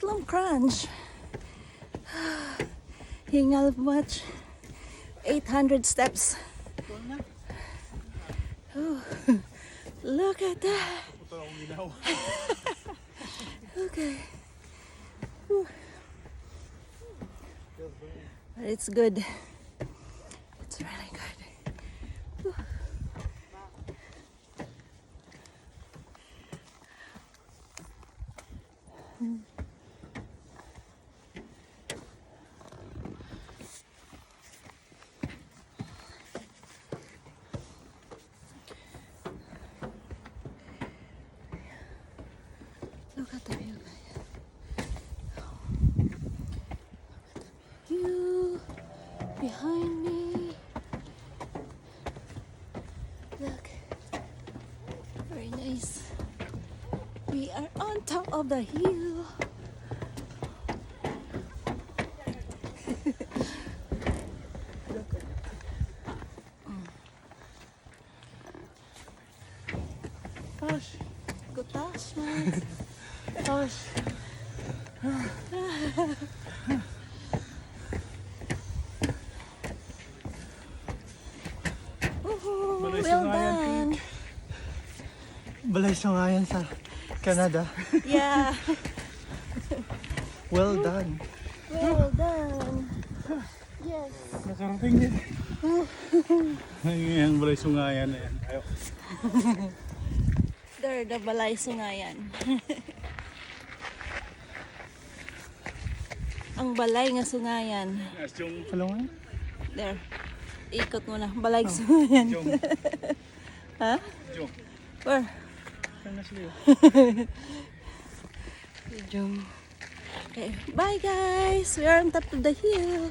Coquitlam crunch. Hingal much. 800 steps. Oh, look at that. Okay. Whew. But it's good. It's really good. Whew. Look at the view, guys. View behind me. Look, very nice. We are on top of the hill. Look at it. Gosh. Good task, man. Gosh. Well done. Balay Sungayan sa Canada. Yeah. Well done. Well done. Yes. Nakarating din. Ang Balay Sungayan na yan. Ayaw. There, the Balay Sungayan. Ang balay nga sungayan. Hello nga? There. Ikot mo na. Balay sungayan. Ha? Where? Jump. Okay. Bye guys. We are on top of the hill.